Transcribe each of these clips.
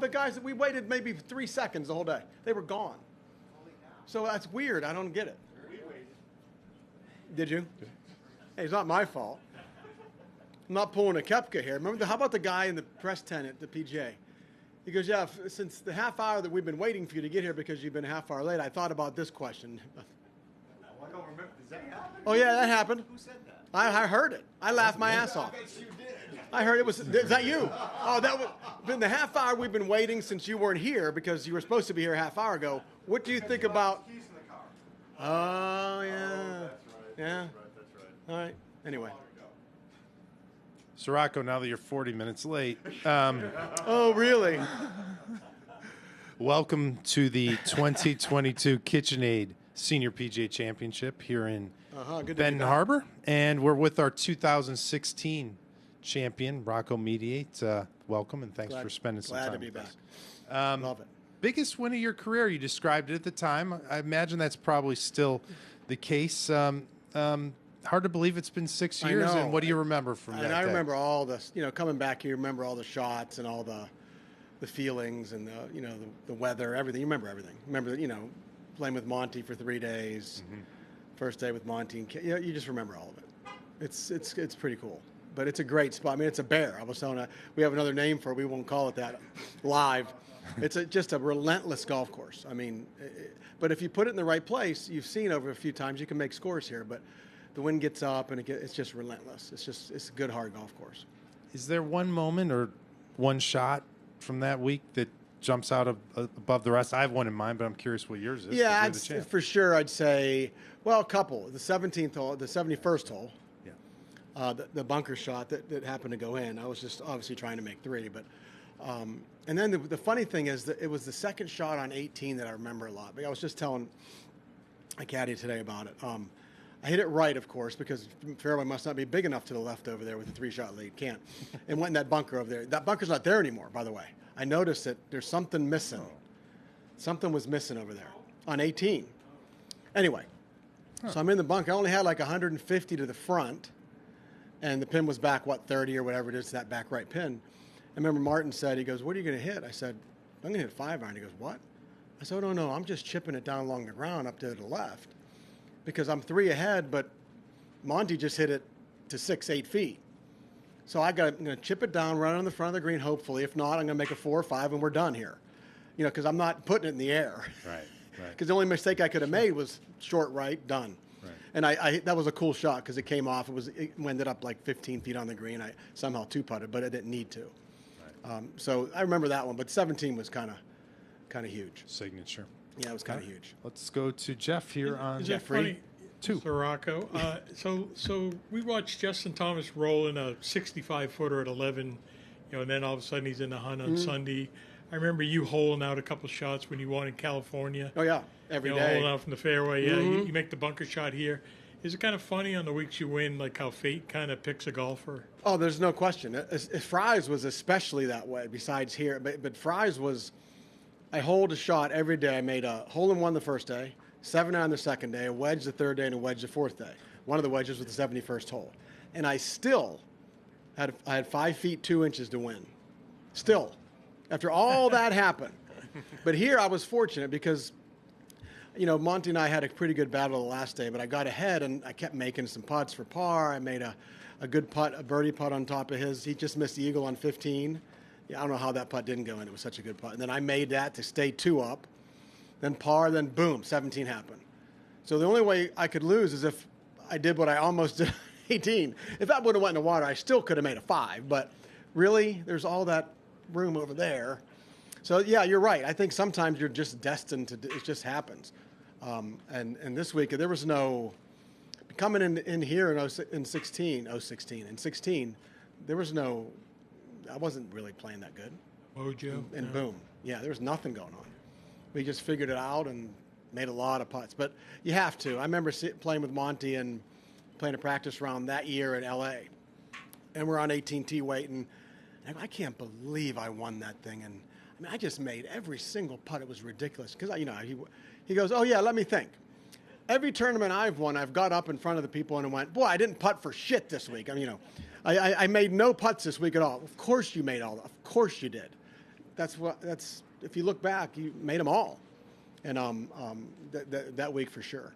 the guys that we waited maybe 3 seconds the whole day. They were gone. So that's weird. I don't get it. Did you? Hey, it's not my fault. I'm not pulling a Koepka here. Remember, how about the guy in the press tent at the PGA? He goes, yeah, since the half hour that we've been waiting for you to get here because you've been a half hour late, I thought about this question. I don't remember. Does that happen? Oh, yeah, that happened. Who said that? I heard it. I laughed my ass off. I bet you did. I heard it was, is that you? Oh, that was, been the half hour we've been waiting since you weren't here because you were supposed to be here a half hour ago. What do you think about? Keys in the car. Oh, yeah. That's right. Yeah. That's right. All right. Anyway. So, Rocco, now that you're 40 minutes late, Oh, really? welcome to the 2022 KitchenAid Senior PGA Championship here in Good to be Benton back. Harbor. And we're with our 2016 champion, Rocco Mediate. Welcome, and thanks for spending some time Glad to be with back. us. Love it. Biggest win of your career, you described it at the time. I imagine that's probably still the case. Hard to believe it's been 6 years. I know. And what do you remember from that And I day? remember all this, coming back here, remember all the shots and all the feelings and the weather, everything. You remember everything. Remember, playing with Monty for 3 days, first day with Monty. And you just remember all of it. It's pretty cool. But it's a great spot. I mean, it's a bear. I was telling we have another name for it. We won't call it that live. It's just a relentless golf course. I mean, but if you put it in the right place, you've seen over a few times, you can make scores here. But the wind gets up, and it's just relentless. It's a good, hard golf course. Is there one moment or one shot from that week that jumps out above the rest? I have one in mind, but I'm curious what yours is. Yeah, You're the champ. for sure. I'd say, well, a couple. The 17th hole, the 71st hole. Yeah. The bunker shot that happened to go in. I was just obviously trying to make three, but and then the funny thing is that it was the second shot on 18 that I remember a lot. But I was just telling a caddy today about it. I hit it right, of course, because fairway must not be big enough to the left over there with a 3-shot lead. Can't. And went in that bunker over there. That bunker's not there anymore, by the way. I noticed that there's something missing. Something was missing over there on 18. Anyway, so I'm in the bunker. I only had like 150 to the front, and the pin was back, 30 or whatever it is, that back right pin. I remember Martin said, he goes, what are you going to hit? I said, I'm going to hit 5-iron. He goes, what? I said, oh, no, I'm just chipping it down along the ground up to the left because I'm 3 ahead, but Monty just hit it to 6-8 feet. So I'm going to chip it down, run on the front of the green, hopefully. If not, I'm going to make a 4 or 5, and we're done here. Because I'm not putting it in the air. Right. Because the only mistake I could have made was short right, done. Right. And I that was a cool shot because it came off. It ended up like 15 feet on the green. I somehow two-putted, but I didn't need to. Right. So I remember that one, but 17 was kind of huge. Signature. Yeah, it was kind of huge. Let's go to Jeff here on Is it funny, two. Sir Rocco? So we watched Justin Thomas roll in a 65-footer at 11, and then all of a sudden he's in the hunt on Sunday. I remember you holing out a couple shots when you won in California. Oh, yeah, every day. Holing out from the fairway. Yeah, you make the bunker shot here. Is it kind of funny on the weeks you win, like how fate kind of picks a golfer? Oh, there's no question. Fry's was especially that way, besides here. But Fry's was, I holed a shot every day. I made a hole-in-one the first day, 7-iron the second day, a wedge the third day, and a wedge the fourth day. One of the wedges was the 71st hole. And I still I had 5 feet 2 inches to win. Still. After all that happened. But here I was fortunate because, Monty and I had a pretty good battle the last day, but I got ahead and I kept making some putts for par. I made a good putt, a birdie putt on top of his. He just missed the eagle on 15. Yeah, I don't know how that putt didn't go in. It was such a good putt. And then I made that to stay 2 up. Then par, then boom, 17 happened. So the only way I could lose is if I did what I almost did 18. If that would have went in the water, I still could have made a 5. But really, there's all that room over there. So yeah, you're right. I think sometimes you're just destined to, it just happens. And this week there was no, coming in here in 16, there was no, I wasn't really playing that good. Mojo. And boom. Yeah, there was nothing going on. We just figured it out and made a lot of putts. But you have to. I remember playing with Monty and playing a practice round that year in L.A. And we're on 18T waiting. And I can't believe I won that thing. And I mean, I just made every single putt. It was ridiculous. Because, he goes, oh, yeah, let me think. Every tournament I've won, I've got up in front of the people and went, boy, I didn't putt for shit this week. I mean, I made no putts this week at all. Of course you made all. Of course you did. that's if you look back, you made them all, and that week for sure.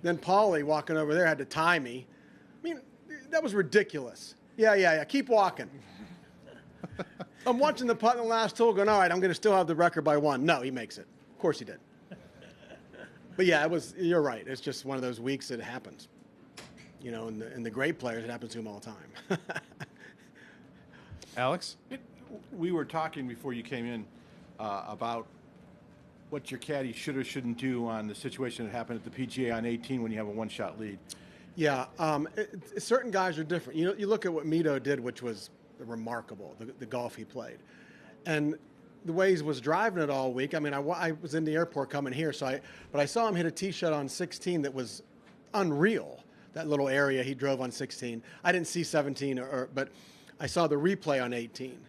Then Paulie walking over there had to tie me. I mean, that was ridiculous. Yeah. Keep walking. I'm watching the putt in the last hole, going, all right, I'm going to still have the record by 1. No, he makes it. Of course he did. But yeah, you're right. It's just one of those weeks that happens. You know, and the great players, it happens to them all the time. Alex? We were talking before you came in about what your caddy should or shouldn't do on the situation that happened at the PGA on 18 when you have a one-shot lead. Yeah, certain guys are different. You look at what Mito did, which was remarkable, the golf he played. And the way he was driving it all week, I mean, I was in the airport coming here, but I saw him hit a tee shot on 16 that was unreal, that little area he drove on 16. I didn't see 17, but I saw the replay on 18.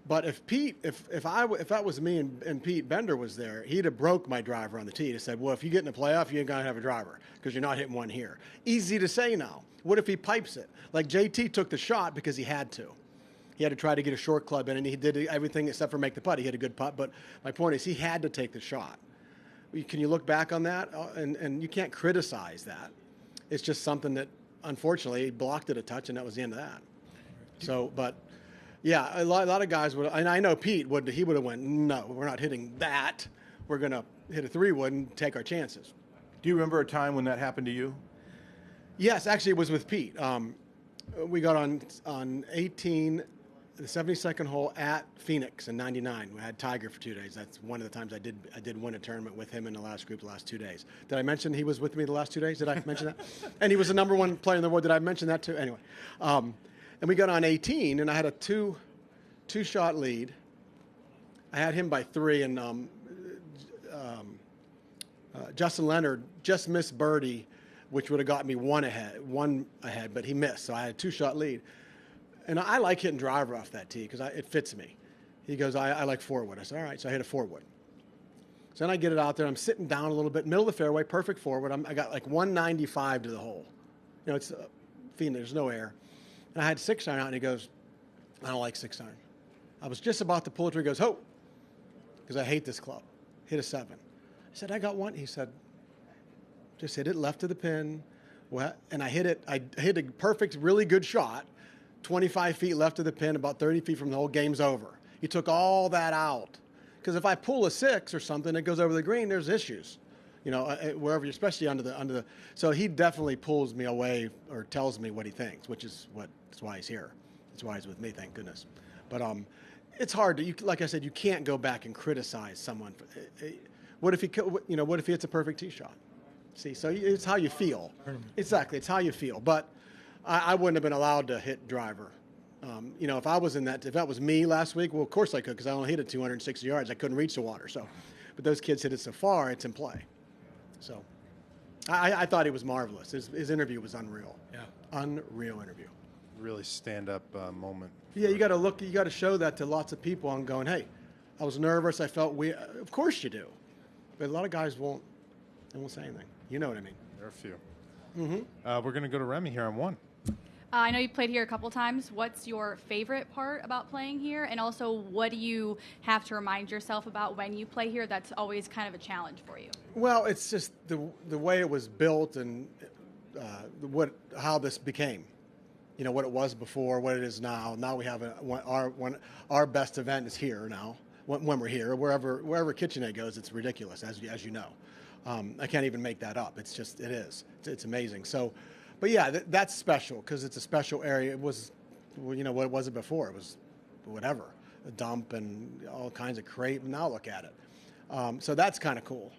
But if that was me and Pete Bender was there, he'd have broke my driver on the tee. He said, well, if you get in the playoff, you ain't going to have a driver because you're not hitting one here. Easy to say now. What if he pipes it? Like JT took the shot because he had to. He had to try to get a short club in, and he did everything except for make the putt. He hit a good putt, but my point is he had to take the shot. Can you look back on that? And you can't criticize that. It's just something that, unfortunately, he blocked it a touch, and that was the end of that. So, but... yeah, a lot of guys would, and I know Pete would. He would have went, no, we're not hitting that. We're going to hit a 3-wood and take our chances. Do you remember a time when that happened to you? Yes, actually, it was with Pete. We got on 18, the 72nd hole at Phoenix in '99. We had Tiger for 2 days. That's one of the times I did win a tournament with him in the last 2 days. Did I mention he was with me the last 2 days? Did I mention that? And he was the #1 player in the world. Did I mention that too? Anyway. And we got on 18, and I had a two-shot lead. I had him by 3, and Justin Leonard just missed birdie, which would have got me one ahead, but he missed. So I had a 2-shot lead. And I like hitting driver off that tee because it fits me. He goes, I like 4-wood. I said, all right, so I hit a 4-wood. So then I get it out there. I'm sitting down a little bit, middle of the fairway, perfect 4-wood. I got like 195 to the hole. You know, it's Phoenix, there's no air. And I had 6-iron out, and he goes, I don't like 6-iron. I was just about to pull it, he goes, ho, because I hate this club. Hit a 7. I said, I got one. He said, just hit it left of the pin. And I hit it. I hit a perfect, really good shot, 25 feet left of the pin, about 30 feet from the hole. Game's over. He took all that out. Because if I pull a 6 or something, it goes over the green, there's issues. You know, wherever, especially under the. So he definitely pulls me away or tells me what he thinks, which is that's why he's here. That's why he's with me, thank goodness. But it's hard to, like I said, you can't go back and criticize someone. What if he hits a perfect tee shot? See, so it's how you feel. Exactly, it's how you feel. But I wouldn't have been allowed to hit driver. You know, if that was me last week, well, of course I could, because I only hit it 260 yards. I couldn't reach the water. So, but those kids hit it so far, it's in play. So, I thought he was marvelous. His interview was unreal. Yeah, unreal interview. Really stand-up moment. Yeah, you got to show that to lots of people. I'm going, hey, I was nervous. I felt weird. Of course you do, but a lot of guys won't say anything. You know what I mean? There are a few. Mm-hmm. We're going to go to Remy here on 1. I know you played here a couple times. What's your favorite part about playing here? And also, what do you have to remind yourself about when you play here that's always kind of a challenge for you? Well, it's just the way it was built and how this became. You know, what it was before, what it is now. Now we have our best event is here now. When we're here, wherever KitchenAid goes, it's ridiculous, as you know. I can't even make that up. It is. It's amazing. So. But yeah, that's special because it's a special area. It was, you know, what was it before? It was whatever, a dump and all kinds of crate. Now look at it. So that's kind of cool.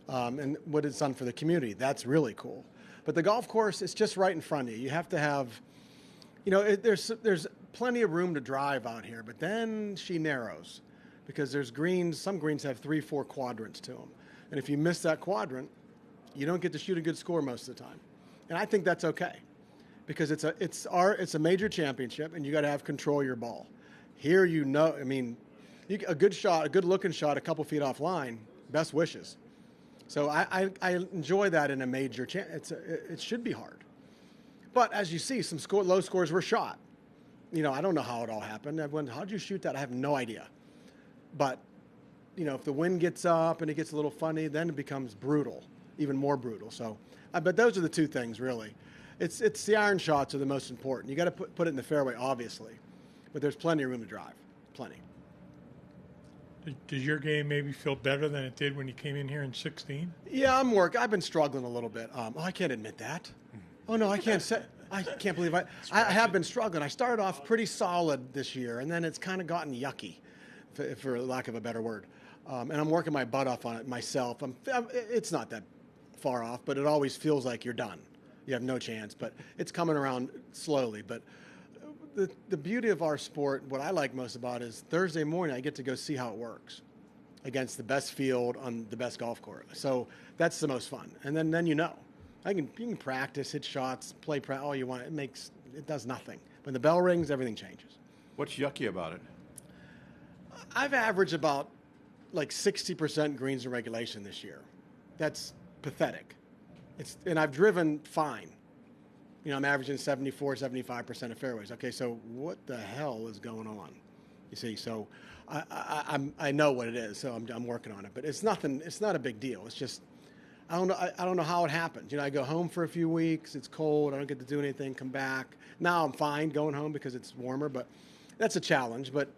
And what it's done for the community, that's really cool. But the golf course is just right in front of you. You have to have, you know, there's plenty of room to drive out here, but then she narrows because there's greens. Some greens have 3-4 quadrants to them. And if you miss that quadrant, you don't get to shoot a good score most of the time. And I think that's okay, because it's a major championship, and you got to have control of your ball. Here, you know, I mean, a good shot, a good looking shot, a couple feet off line, best wishes. So I enjoy that in a major it should be hard, but as you see, some low scores were shot. You know, I don't know how it all happened. Everyone, how'd you shoot that? I have no idea. But, you know, if the wind gets up and it gets a little funny, then it becomes brutal, even more brutal. So, but those are the two things, really. It's the iron shots are the most important. You got to put it in the fairway, obviously, but there's plenty of room to drive, plenty. Does your game maybe feel better than it did when you came in here in 16? Yeah, I've been struggling a little bit. I can't admit that. Oh no, I can't say. I can't believe I have been struggling. I started off pretty solid this year, and then it's kind of gotten yucky, for lack of a better word. And I'm working my butt off on it myself. It's not that far off, but it always feels like you're done. You have no chance, but it's coming around slowly. But the beauty of our sport, what I like most about it is Thursday morning I get to go see how it works against the best field on the best golf course. So that's the most fun. And then you know. You can practice, hit shots, play all you want. It does nothing. When the bell rings, everything changes. What's yucky about it? I've averaged about like 60% greens in regulation this year. That's pathetic. And I've driven fine. You know, I'm averaging 74, 75% of fairways. Okay, so what the hell is going on? You see, so I know what it is, so I'm working on it. But it's nothing. It's not a big deal. It's just I don't know how it happens. You know, I go home for a few weeks. It's cold. I don't get to do anything. Come back. Now I'm fine going home because it's warmer, but that's a challenge. But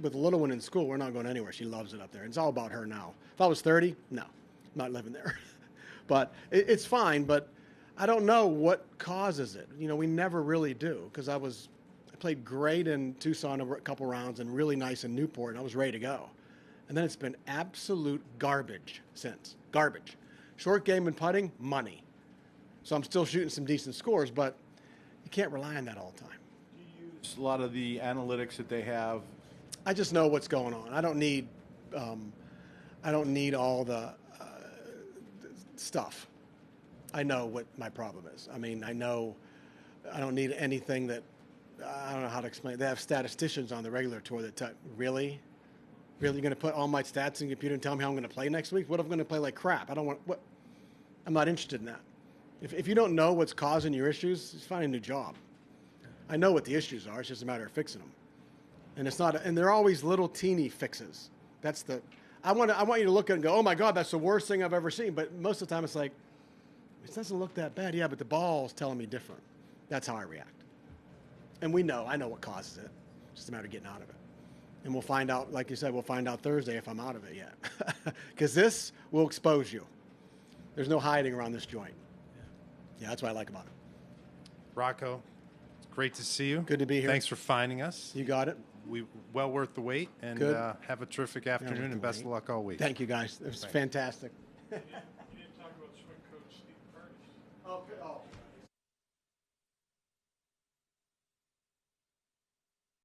with the little one in school, we're not going anywhere. She loves it up there. It's all about her now. If I was 30, no, I'm not living there. But it's fine. But I don't know what causes it. You know, we never really do because I played great in Tucson a couple rounds and really nice in Newport, and I was ready to go. And then it's been absolute garbage since. Garbage. Short game and putting, money. So I'm still shooting some decent scores, but you can't rely on that all the time. Do you use a lot of the analytics that they have? I just know what's going on. I don't need all the stuff. I know what my problem is. I mean, I don't need anything that, I don't know how to explain. They have statisticians on the regular tour that really? Really, you're going to put all my stats in the computer and tell me how I'm going to play next week? What if I'm going to play like crap? I'm not interested in that. If you don't know what's causing your issues, just find a new job. I know what the issues are. It's just a matter of fixing them. And and they're always little teeny fixes. I want you to look at it and go, oh my God, that's the worst thing I've ever seen. But most of the time it's like, it doesn't look that bad. Yeah, but the ball's telling me different. That's how I react. And I know what causes it. It's just a matter of getting out of it. And we'll find out, like you said, we'll find out Thursday if I'm out of it yet. Because this will expose you. There's no hiding around this joint. Yeah, that's what I like about it. Rocco, it's great to see you. Good to be here. Thanks for finding us. You got it. Well worth the wait. And have a terrific afternoon and best of luck all week. Thank you, guys. It was fantastic. You didn't talk about swing coach Steve Curtis. Oh.